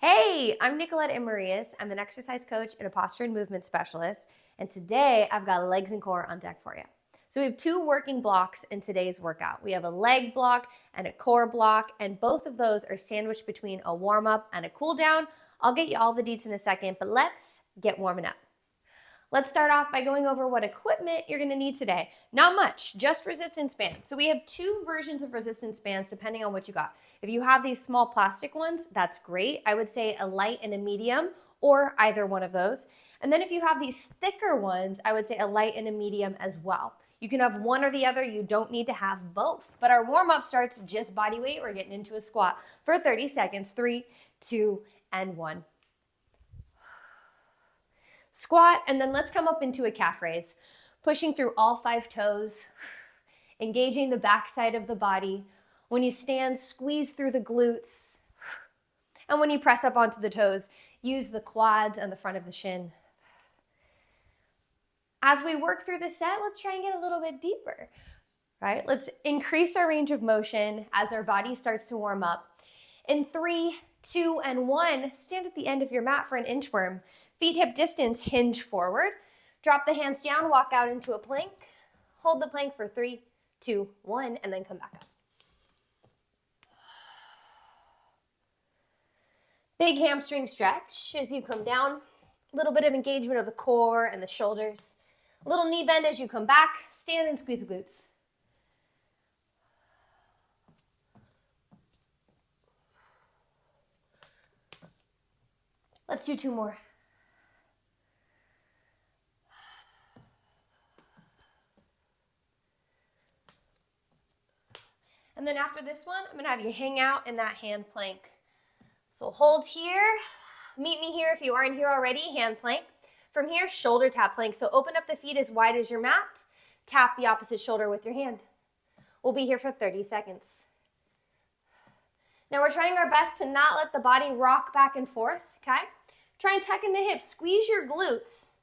Hey, I'm Nicolette Amarillas. I'm an exercise coach and a posture and movement specialist. And today I've got legs and core on deck for you. So we have two working blocks in today's workout. We have a leg block and a core block, and both of those are sandwiched between a warm up and a cool down. I'll get you all the deets in a second, but let's get warming up. Let's start off by going over what equipment you're gonna need today. Not much, just resistance bands. So we have two versions of resistance bands depending on what you got. If you have these small plastic ones, that's great. I would say a light and a medium, or either one of those. And then if you have these thicker ones, I would say a light and a medium as well. You can have one or the other, you don't need to have both. But our warm-up starts just body weight. We're getting into a squat for 30 seconds, 3, 2, and 1. Squat, and then let's come up into a calf raise. Pushing through all 5 toes, engaging the back side of the body. When you stand, squeeze through the glutes. And when you press up onto the toes, use the quads and the front of the shin. As we work through the set, let's try and get a little bit deeper, right? Let's increase our range of motion as our body starts to warm up. In 3, 2, and 1, stand at the end of your mat for an inchworm. Feet hip distance, hinge forward. Drop the hands down, walk out into a plank. Hold the plank for 3, 2, 1, and then come back up. Big hamstring stretch as you come down. A little bit of engagement of the core and the shoulders. A little knee bend as you come back. Stand and squeeze the glutes. Let's do 2 more. And then after this one, I'm gonna have you hang out in that hand plank. So hold here, meet me here if you aren't here already, hand plank. From here, shoulder tap plank. So open up the feet as wide as your mat, tap the opposite shoulder with your hand. We'll be here for 30 seconds. Now we're trying our best to not let the body rock back and forth, okay? Try and tuck in the hips, squeeze your glutes,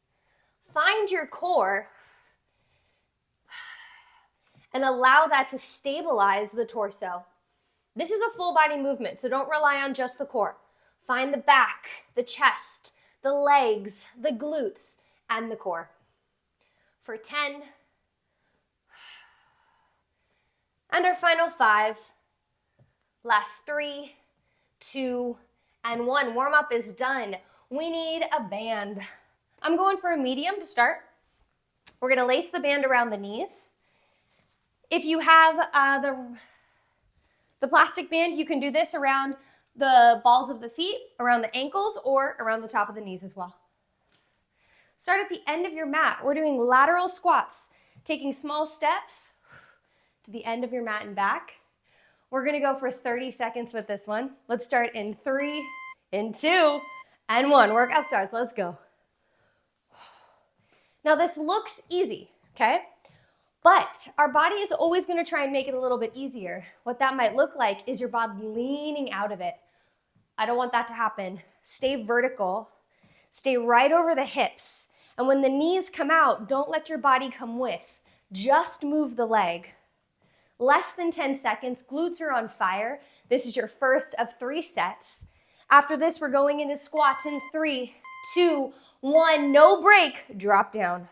find your core, and allow that to stabilize the torso. This is a full body movement, so don't rely on just the core. Find the back, the chest, the legs, the glutes, and the core. For 10, and our final 5, last 3, 2, and 1. Warm up is done. We need a band. I'm going for a medium to start. We're gonna lace the band around the knees. If you have the plastic band, you can do this around the balls of the feet, around the ankles, or around the top of the knees as well. Start at the end of your mat. We're doing lateral squats, taking small steps to the end of your mat and back. We're gonna go for 30 seconds with this one. Let's start in 3, in 2, and 1. Workout starts, let's go. Now this looks easy, okay? But our body is always gonna try and make it a little bit easier. What that might look like is your body leaning out of it. I don't want that to happen. Stay vertical, stay right over the hips. And when the knees come out, don't let your body come with. Just move the leg. Less than 10 seconds, glutes are on fire. This is your first of 3 sets. After this, we're going into squats in 3, 2, 1, no break, drop down.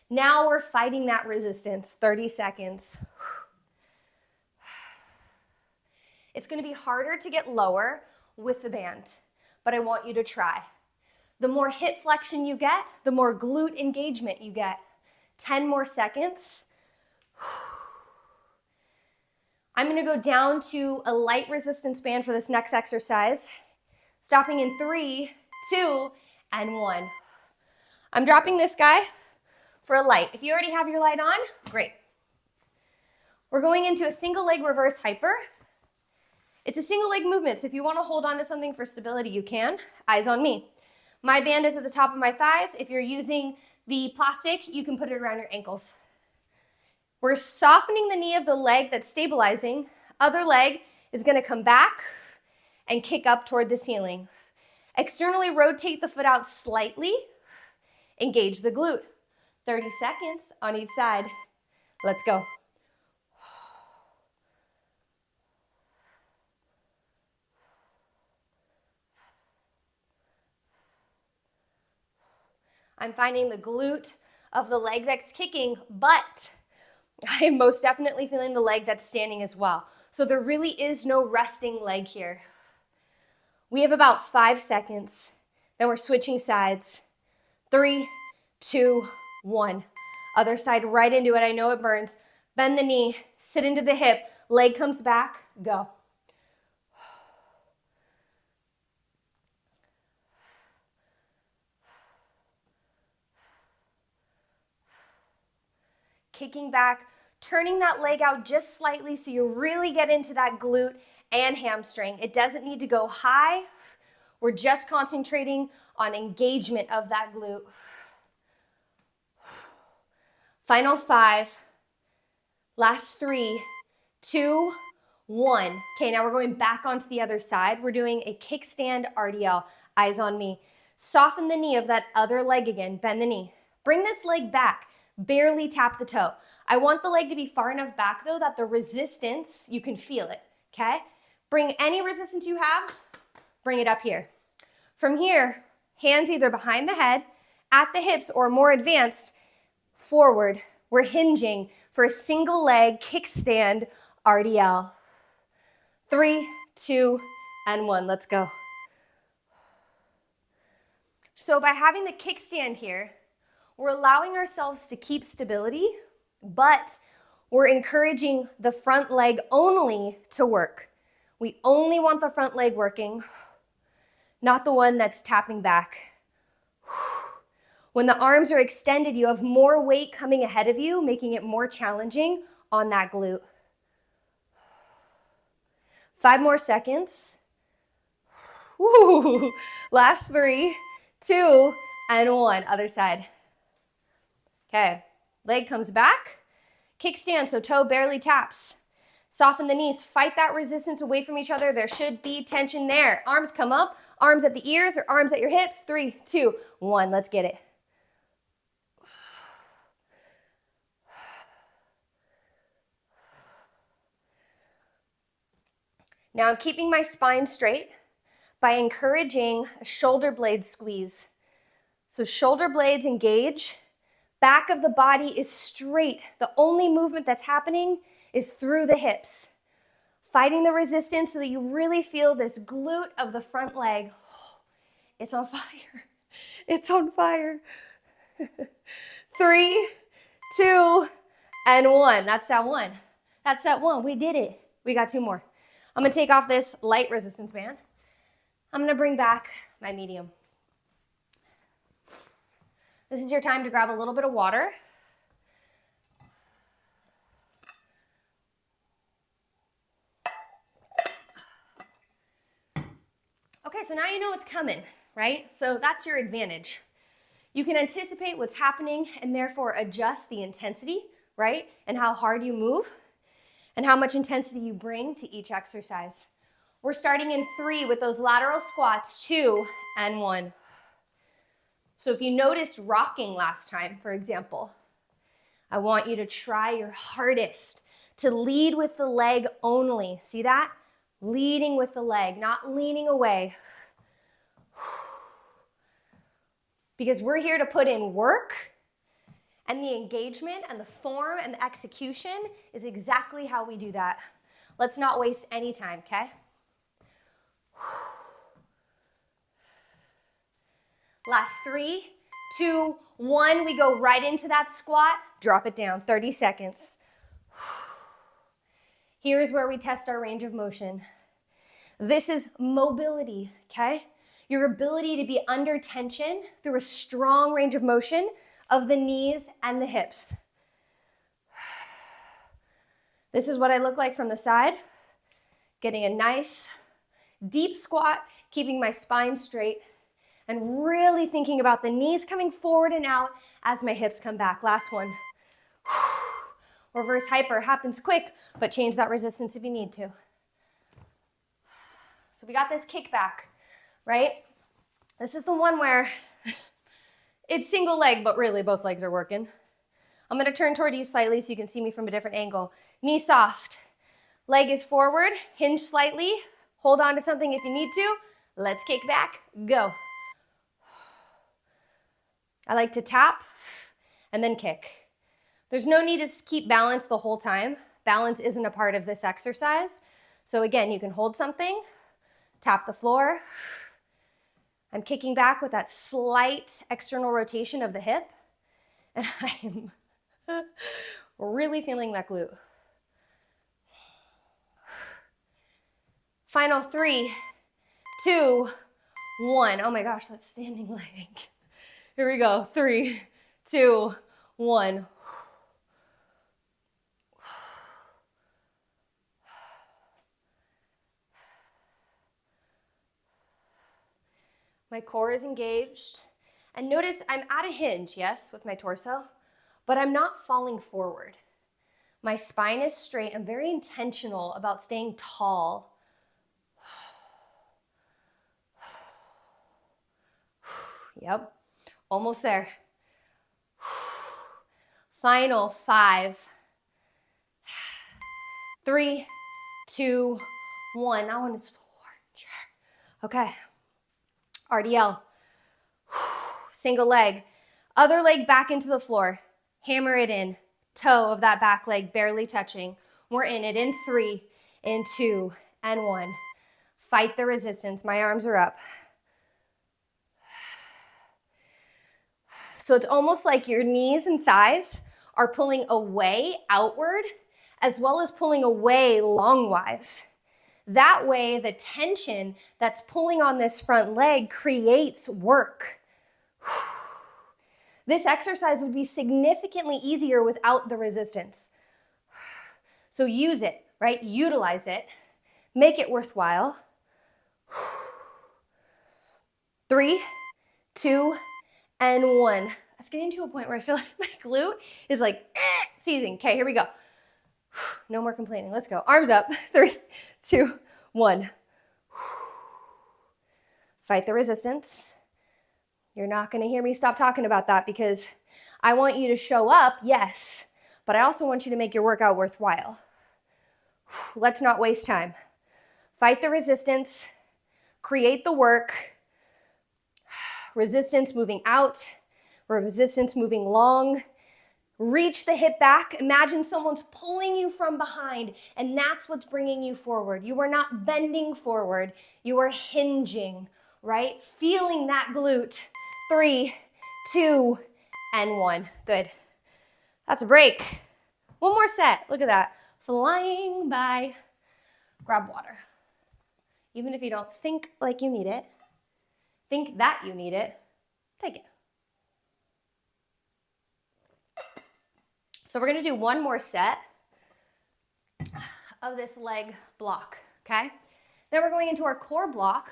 Now we're fighting that resistance, 30 seconds. It's gonna be harder to get lower with the band, but I want you to try. The more hip flexion you get, the more glute engagement you get. 10 more seconds. I'm gonna go down to a light resistance band for this next exercise. Stopping in 3, 2, and 1. I'm dropping this guy for a light. If you already have your light on, great. We're going into a single leg reverse hyper. It's a single leg movement, so if you want to hold on to something for stability, you can. Eyes on me. My band is at the top of my thighs. If you're using the plastic, you can put it around your ankles. We're softening the knee of the leg that's stabilizing. Other leg is going to come back and kick up toward the ceiling. Externally rotate the foot out slightly. Engage the glute. 30 seconds on each side. Let's go. I'm finding the glute of the leg that's kicking, but I am most definitely feeling the leg that's standing as well. So there really is no resting leg here. We have about 5 seconds. Then we're switching sides. 3, 2, 1. Other side right into it. I know it burns. Bend the knee, sit into the hip. Leg comes back, go. Kicking back, turning that leg out just slightly so you really get into that glute and hamstring. It doesn't need to go high. We're just concentrating on engagement of that glute. Final 5, last 3, 2, 1. Okay, now we're going back onto the other side. We're doing a kickstand RDL, eyes on me. Soften the knee of that other leg again, bend the knee. Bring this leg back. Barely tap the toe. I want the leg to be far enough back though that the resistance, you can feel it, okay? Bring any resistance you have, bring it up here. From here, hands either behind the head, at the hips, or more advanced, forward. We're hinging for a single leg kickstand RDL. 3, 2, and 1, let's go. So by having the kickstand here, we're allowing ourselves to keep stability, but we're encouraging the front leg only to work. We only want the front leg working, not the one that's tapping back. When the arms are extended, you have more weight coming ahead of you, making it more challenging on that glute. 5 more seconds. Woo. Last 3, 2, and 1. Other side. Okay, leg comes back. Kickstand, so toe barely taps. Soften the knees, fight that resistance away from each other. There should be tension there. Arms come up, arms at the ears or arms at your hips. 3, 2, 1, let's get it. Now I'm keeping my spine straight by encouraging a shoulder blade squeeze. So shoulder blades engage. Back of the body is straight. The only movement that's happening is through the hips. Fighting the resistance so that you really feel this glute of the front leg. It's on fire. It's on fire. 3, 2, and 1. That's that one. That's that one. We did it. We got 2 more. I'm gonna take off this light resistance band. I'm gonna bring back my medium. This is your time to grab a little bit of water. Okay, so now you know what's coming, right? So that's your advantage. You can anticipate what's happening and therefore adjust the intensity, right? And how hard you move and how much intensity you bring to each exercise. We're starting in 3 with those lateral squats, 2 and 1. So if you noticed rocking last time, for example, I want you to try your hardest to lead with the leg only. See that? Leading with the leg, not leaning away. Because we're here to put in work, and the engagement and the form and the execution is exactly how we do that. Let's not waste any time, okay? Last 3, 2, 1. We go right into that squat. Drop it down, 30 seconds. Here's where we test our range of motion. This is mobility, okay? Your ability to be under tension through a strong range of motion of the knees and the hips. This is what I look like from the side. Getting a nice deep squat, keeping my spine straight, and really thinking about the knees coming forward and out as my hips come back. Last one. Reverse hyper happens quick, but change that resistance if you need to. So we got this kickback, right? This is the one where it's single leg, but really both legs are working. I'm gonna turn toward you slightly so you can see me from a different angle. Knee soft, leg is forward, hinge slightly, hold on to something if you need to. Let's kick back, go. I like to tap and then kick. There's no need to keep balance the whole time. Balance isn't a part of this exercise. So again, you can hold something, tap the floor. I'm kicking back with that slight external rotation of the hip. And I'm really feeling that glute. Final 3, 2, 1. Oh my gosh, that's standing leg. Here we go. 3, 2, 1. My core is engaged. And notice I'm at a hinge, yes, with my torso, but I'm not falling forward. My spine is straight. I'm very intentional about staying tall. Yep, almost there. Final 5, 3, 2, 1. That one is okay. RDL. Single leg. Other leg back into the floor. Hammer it in. Toe of that back leg barely touching. We're in it in 3, in 2, and 1. Fight the resistance. My arms are up. So it's almost like your knees and thighs are pulling away outward as well as pulling away longwise. That way, the tension that's pulling on this front leg creates work. This exercise would be significantly easier without the resistance. So use it, right? Utilize it. Make it worthwhile. 3, 2, and 1. It's getting to a point where I feel like my glute is like seizing. Okay, here we go. No more complaining. Let's go. Arms up. 3, 2, 1. Fight the resistance. You're not going to hear me stop talking about that because I want you to show up, yes, but I also want you to make your workout worthwhile. Let's not waste time. Fight the resistance. Create the work. Resistance moving out. Resistance moving long. Reach the hip back. Imagine someone's pulling you from behind, and that's what's bringing you forward. You are not bending forward. You are hinging, right? Feeling that glute. 3, 2, and 1. Good. That's a break. One more set. Look at that. Flying by. Grab water. Even if you don't think like you need it, think that you need it, take it. So we're going to do one more set of this leg block, okay? Then we're going into our core block,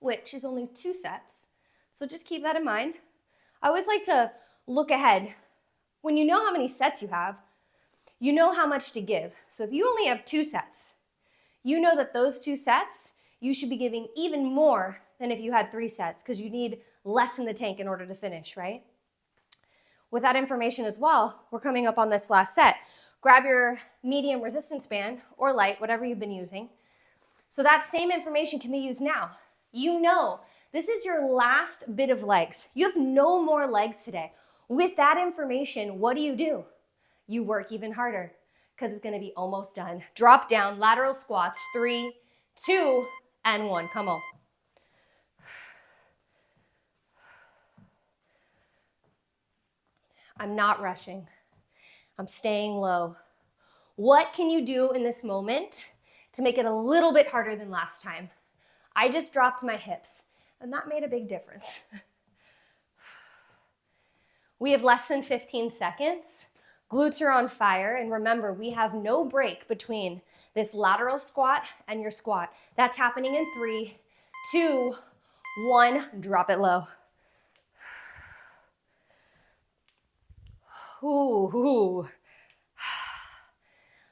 which is only 2 sets. So just keep that in mind. I always like to look ahead. When you know how many sets you have, you know how much to give. So if you only have 2 sets, you know that those 2 sets, you should be giving even more than if you had 3 sets because you need less in the tank in order to finish, right? With that information as well, we're coming up on this last set. Grab your medium resistance band or light, whatever you've been using. So that same information can be used now. You know, this is your last bit of legs. You have no more legs today. With that information, what do? You work even harder because it's going to be almost done. Drop down, lateral squats, 3, 2, and 1. Come on. I'm not rushing. I'm staying low. What can you do in this moment to make it a little bit harder than last time? I just dropped my hips, and that made a big difference. We have less than 15 seconds. Glutes are on fire, and remember, we have no break between this lateral squat and your squat. That's happening in 3, 2, 1. Drop it low. Ooh.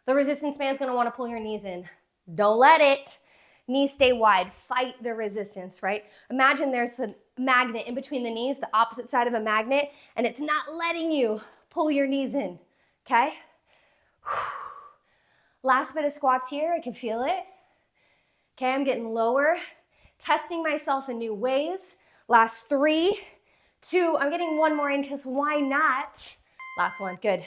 The resistance band's gonna wanna pull your knees in. Don't let it. Knees stay wide. Fight the resistance, right? Imagine there's a magnet in between the knees, the opposite side of a magnet, and it's not letting you pull your knees in, okay? Last bit of squats here, I can feel it. Okay, I'm getting lower, testing myself in new ways. Last 3, 2. I'm getting one more in because why not? Last one, good.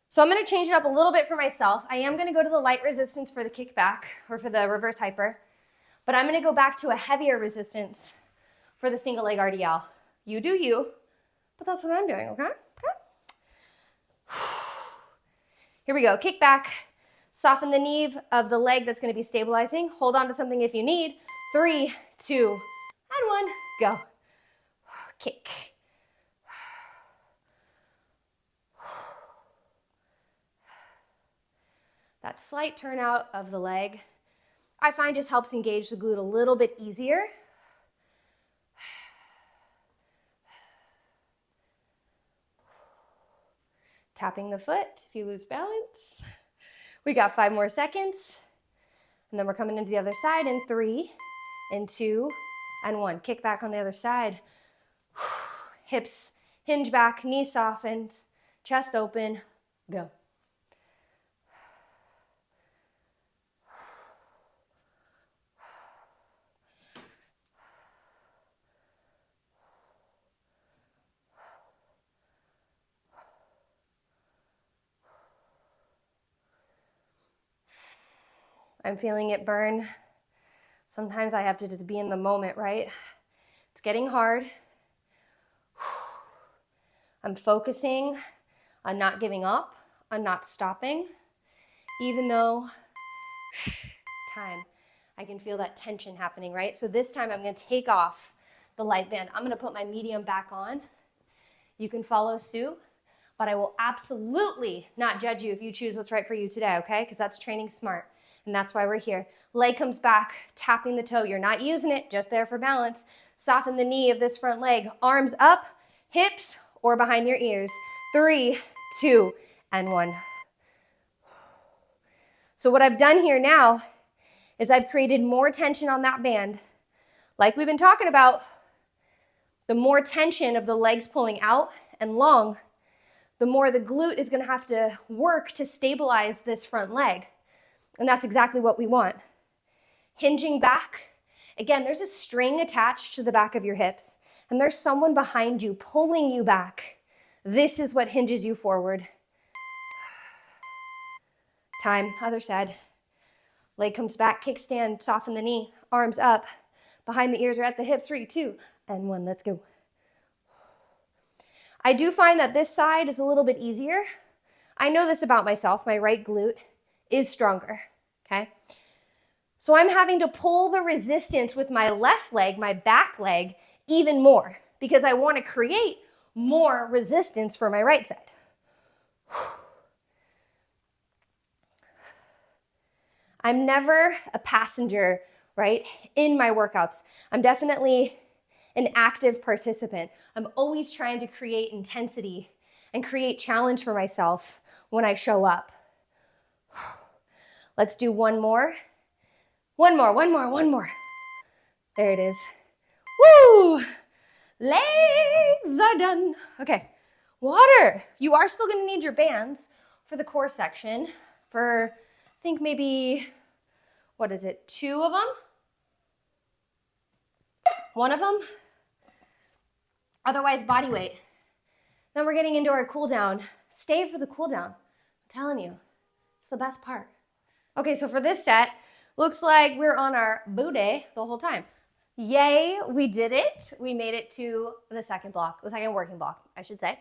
So I'm gonna change it up a little bit for myself. I am gonna go to the light resistance for the kickback or for the reverse hyper, but I'm gonna go back to a heavier resistance for the single leg RDL. You do you, but that's what I'm doing, okay? Here we go, kick back, soften the knee of the leg that's gonna be stabilizing. Hold on to something if you need. 3, 2, and 1, go. Kick. That slight turnout of the leg, I find just helps engage the glute a little bit easier. Tapping the foot if you lose balance. We got 5 more seconds. And then we're coming into the other side in 3, and 2, and 1. Kick back on the other side. Hips hinge back, knee softened, chest open, go. I'm feeling it burn. Sometimes I have to just be in the moment, right? It's getting hard. I'm focusing on not giving up, on not stopping, even though I can feel that tension happening, right? So this time I'm gonna take off the light band. I'm gonna put my medium back on. You can follow suit, but I will absolutely not judge you if you choose what's right for you today, okay? Because that's training smart. And that's why we're here. Leg comes back, tapping the toe. You're not using it, just there for balance. Soften the knee of this front leg. Arms up, hips, or behind your ears. 3, 2, and 1. So what I've done here now is I've created more tension on that band. Like we've been talking about, the more tension of the legs pulling out and long, the more the glute is gonna have to work to stabilize this front leg. And that's exactly what we want. Hinging back. Again, there's a string attached to the back of your hips, and there's someone behind you pulling you back. This is what hinges you forward. Time, other side. Leg comes back, kickstand, soften the knee, arms up, behind the ears or at the hips. 3, 2, and 1, let's go. I do find that this side is a little bit easier. I know this about myself, my right glute is stronger, okay? So I'm having to pull the resistance with my left leg, my back leg, even more because I want to create more resistance for my right side. I'm never a passenger, right, in my workouts. I'm definitely an active participant. I'm always trying to create intensity and create challenge for myself when I show up. Let's do one more. One more. There it is. Woo! Legs are done. Okay, water. You are still gonna need your bands for the core section for, I think maybe, 2 of them? 1 of them? Otherwise, body weight. Then we're getting into our cool down. Stay for the cool down. I'm telling you, it's the best part. Okay, so for this set, looks like we're on our booty the whole time. Yay, we did it. We made it to the second working block, I should say.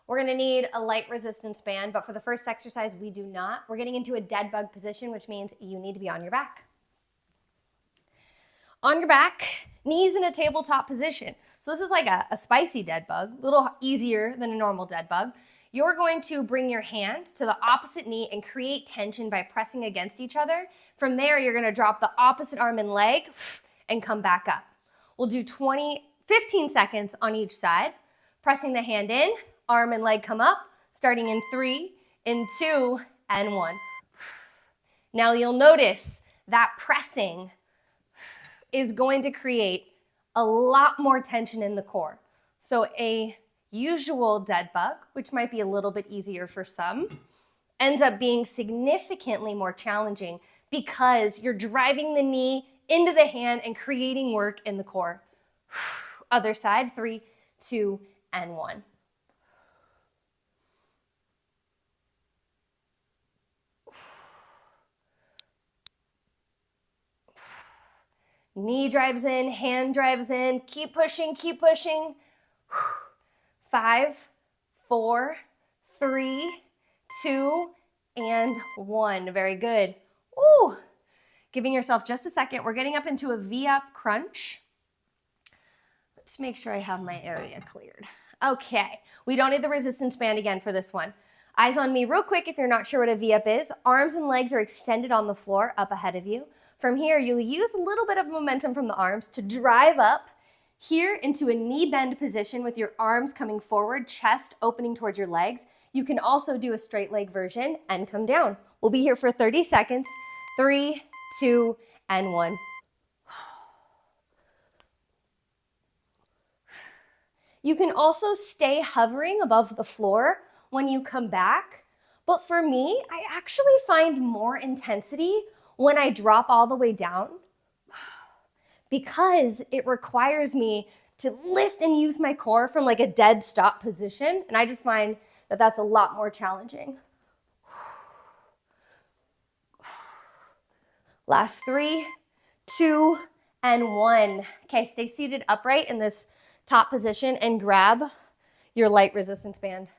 We're gonna need a light resistance band, but for the first exercise, we do not. We're getting into a dead bug position, which means you need to be on your back. On your back, knees in a tabletop position. So this is like a spicy dead bug, a little easier than a normal dead bug. You're going to bring your hand to the opposite knee and create tension by pressing against each other. From there, you're gonna drop the opposite arm and leg and come back up. We'll do 15 seconds on each side, pressing the hand in, arm and leg come up, starting in 3, in 2, and 1. Now you'll notice that pressing is going to create a lot more tension in the core. So a usual dead bug, which might be a little bit easier for some, ends up being significantly more challenging because you're driving the knee into the hand and creating work in the core. Other side, 3, 2, and 1. Knee drives in, hand drives in. Keep pushing, keep pushing. 5, 4, 3, 2, and 1. Very good. Ooh. Giving yourself just a second. We're getting up into a V-up crunch. Let's make sure I have my area cleared. Okay, we don't need the resistance band again for this one. Eyes on me real quick if you're not sure what a V-up is. Arms and legs are extended on the floor up ahead of you. From here, you'll use a little bit of momentum from the arms to drive up here into a knee bend position with your arms coming forward, chest opening towards your legs. You can also do a straight leg version and come down. We'll be here for 30 seconds. 3, 2, and 1. You can also stay hovering above the floor when you come back, but for me, I actually find more intensity when I drop all the way down because it requires me to lift and use my core from like a dead stop position, and I just find that that's a lot more challenging. Last 3, 2, and 1. Okay, stay seated upright in this top position and grab your light resistance band.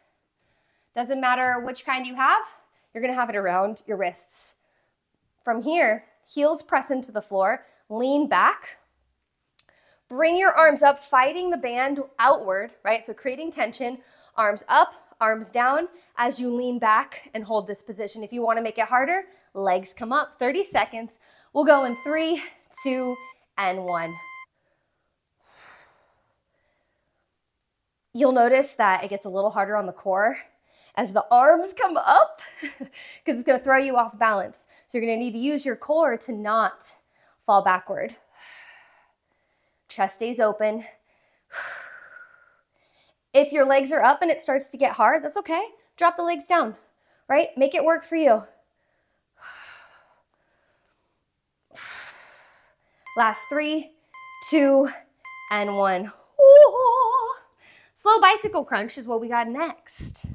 Doesn't matter which kind you have, you're gonna have it around your wrists. From here, heels press into the floor, lean back, bring your arms up, fighting the band outward, right? So creating tension, arms up, arms down as you lean back and hold this position. If you wanna make it harder, legs come up, 30 seconds. We'll go in 3, 2, and 1. You'll notice that it gets a little harder on the core as the arms come up because it's going to throw you off balance. So you're going to need to use your core to not fall backward. Chest stays open. If your legs are up and it starts to get hard, that's okay. Drop the legs down, right? Make it work for you. Last 3, 2, and 1. Ooh. Slow bicycle crunch is what we got next.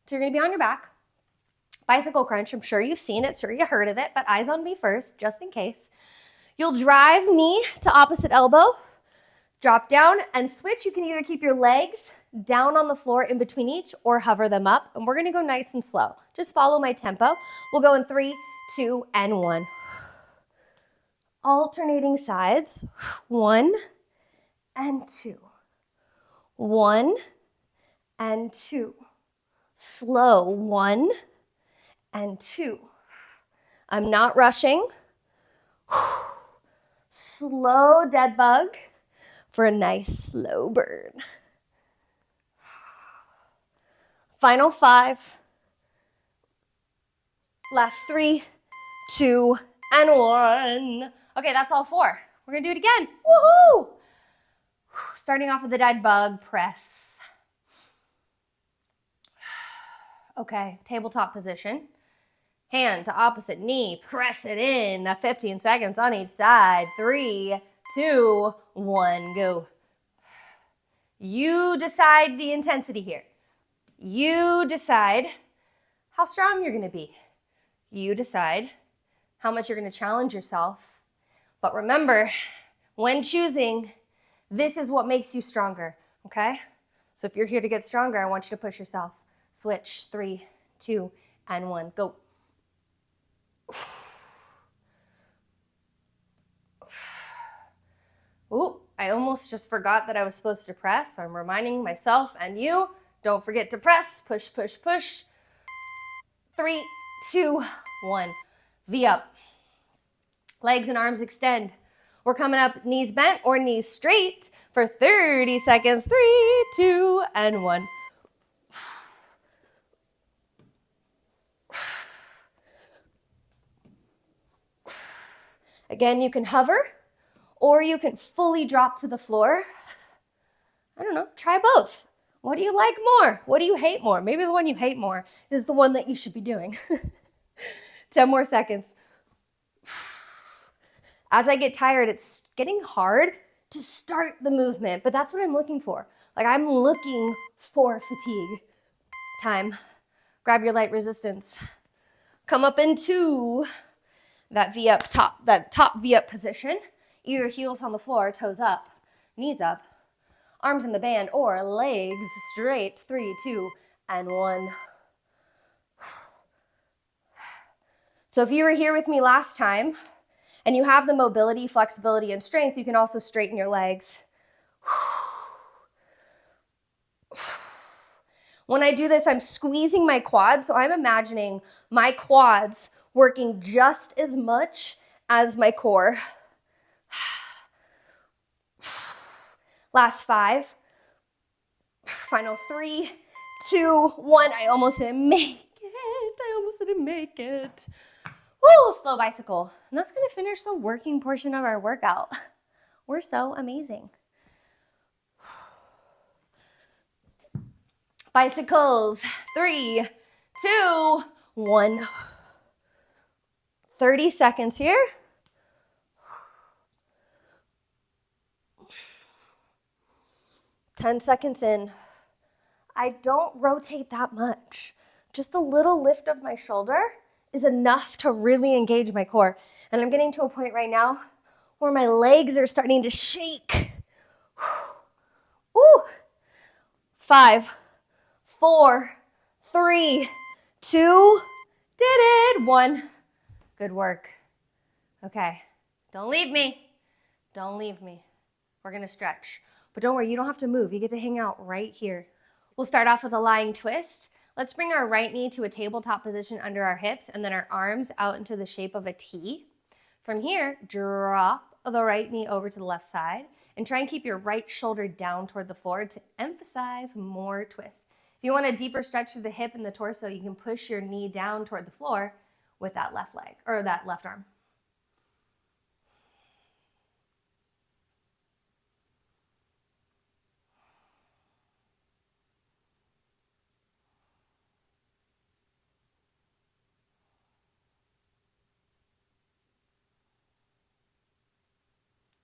So you're gonna be on your back. Bicycle crunch, I'm sure you've seen it, sure you heard of it, but eyes on me first, just in case. You'll drive knee to opposite elbow, drop down and switch. You can either keep your legs down on the floor in between each or hover them up. And we're gonna go nice and slow. Just follow my tempo. We'll go in 3, 2, and 1. Alternating sides, 1 and 2. 1 and 2. Slow, 1 and 2. I'm not rushing. Slow dead bug for a nice slow burn. Final 5. Last 3, 2, and 1. Okay, that's all 4. We're gonna do it again. Woohoo! Starting off with the dead bug press. Okay, tabletop position. Hand to opposite knee, press it in. 15 seconds on each side. 3, 2, 1, go. You decide the intensity here. You decide how strong you're gonna be. You decide how much you're gonna challenge yourself. But remember, when choosing, this is what makes you stronger, okay? So if you're here to get stronger, I want you to push yourself. Switch, 3, 2, and 1, go. Ooh, I almost just forgot that I was supposed to press, so I'm reminding myself and you, don't forget to press, push, push, push. 3, 2, 1, V up. Legs and arms extend. We're coming up knees bent or knees straight for 30 seconds. 3, 2, and 1. Again, you can hover or you can fully drop to the floor. I don't know, try both. What do you like more? What do you hate more? Maybe the one you hate more is the one that you should be doing. 10 more seconds. As I get tired, it's getting hard to start the movement, but that's what I'm looking for. Like I'm looking for fatigue. Time. Grab your light resistance. Come up into that V up top, that top V up position. Either heels on the floor, toes up, knees up, arms in the band, or legs straight. 3, 2, and 1. So if you were here with me last time and you have the mobility, flexibility, and strength, you can also straighten your legs. When I do this, I'm squeezing my quads, so I'm imagining my quads working just as much as my core. Last 5. Final 3, 2, 1. I almost didn't make it. Woo, slow bicycle. And that's going to finish the working portion of our workout. We're so amazing. Bicycles. 3, 2, 1. 30 seconds here. Ten seconds in. I don't rotate that much. Just a little lift of my shoulder is enough to really engage my core. And I'm getting to a point right now where my legs are starting to shake. Ooh. 5, 4, 3, 2, did it. 1. Good work. Okay, don't leave me. Don't leave me. We're gonna stretch. But don't worry, you don't have to move. You get to hang out right here. We'll start off with a lying twist. Let's bring our right knee to a tabletop position under our hips and then our arms out into the shape of a T. From here, drop the right knee over to the left side and try and keep your right shoulder down toward the floor to emphasize more twist. If you want a deeper stretch through the hip and the torso, you can push your knee down toward the floor with that left leg or that left arm.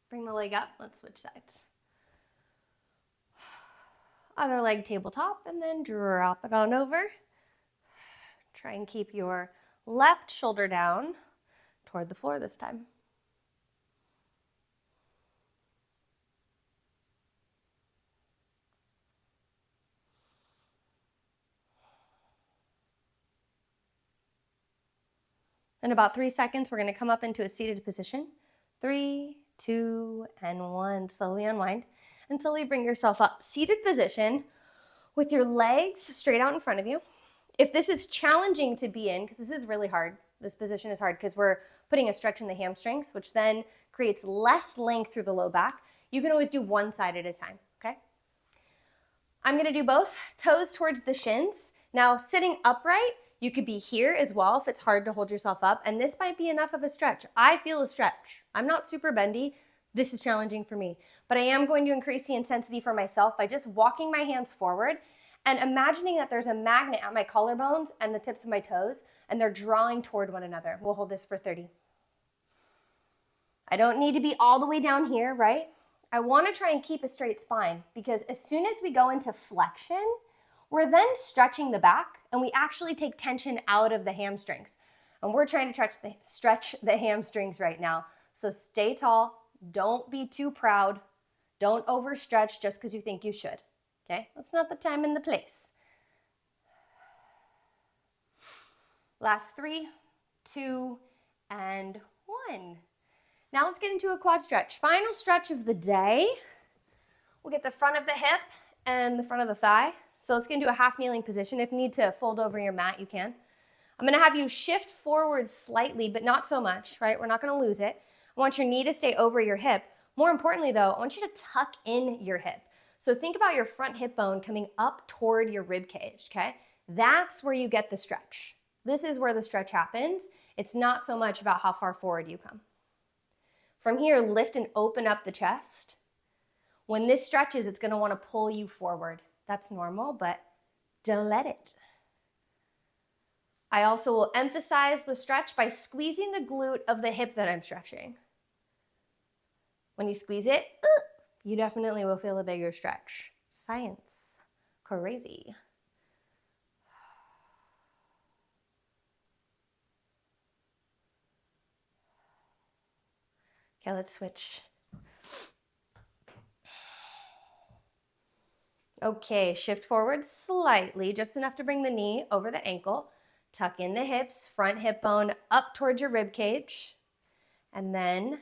Bring the leg up. Let's switch sides. Other leg tabletop and then drop it on over. Try and keep your left shoulder down toward the floor this time. In about 3 seconds, we're going to come up into a seated position. 3, 2, and 1. Slowly unwind and slowly bring yourself up. Seated position with your legs straight out in front of you. If this is challenging to be in, because this is really hard, this position is hard because we're putting a stretch in the hamstrings, which then creates less length through the low back, you can always do one side at a time, okay? I'm going to do both, toes towards the shins. Now, sitting upright, you could be here as well if it's hard to hold yourself up, and this might be enough of a stretch. I feel a stretch. I'm not super bendy. This is challenging for me, but I am going to increase the intensity for myself by just walking my hands forward and imagining that there's a magnet at my collarbones and the tips of my toes, and they're drawing toward one another. We'll hold this for 30. I don't need to be all the way down here, right? I want to try and keep a straight spine because as soon as we go into flexion, we're then stretching the back and we actually take tension out of the hamstrings. And we're trying to stretch the hamstrings right now. So stay tall. Don't be too proud. Don't overstretch just because you think you should. Okay? That's not the time and the place. Last 3, 2, and 1. Now let's get into a quad stretch. Final stretch of the day. We'll get the front of the hip and the front of the thigh. So let's get into a half kneeling position. If you need to fold over your mat, you can. I'm gonna have you shift forward slightly, but not so much, right? We're not gonna lose it. I want your knee to stay over your hip. More importantly though, I want you to tuck in your hip. So think about your front hip bone coming up toward your rib cage, okay? That's where you get the stretch. This is where the stretch happens. It's not so much about how far forward you come. From here, lift and open up the chest. When this stretches, it's gonna wanna pull you forward. That's normal, but don't let it. I also will emphasize the stretch by squeezing the glute of the hip that I'm stretching. When you squeeze it, you definitely will feel a bigger stretch. Science. Crazy. Okay, let's switch. Okay, shift forward slightly, just enough to bring the knee over the ankle. Tuck in the hips, front hip bone up towards your rib cage. And then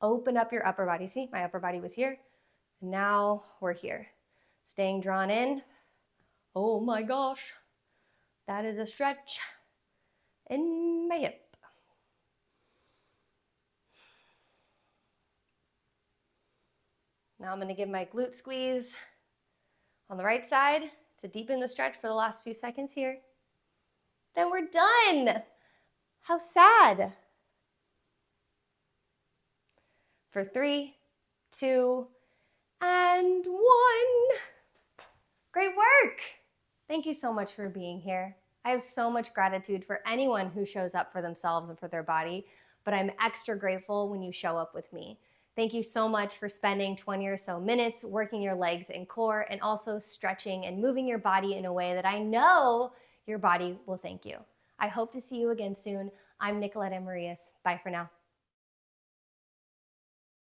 open up your upper body. See, my upper body was here. Now we're here. Staying drawn in. Oh my gosh, that is a stretch in my hip. Now I'm going to give my glute squeeze on the right side to deepen the stretch for the last few seconds here. Then we're done. How sad. For 3, 2, and 1. Great work. Thank you so much for being here. I have so much gratitude for anyone who shows up for themselves and for their body, but I'm extra grateful when you show up with me. Thank you so much for spending 20 or so minutes working your legs and core and also stretching and moving your body in a way that I know your body will thank you. I hope to see you again soon. I'm Nicolette Amarillas. Bye for now.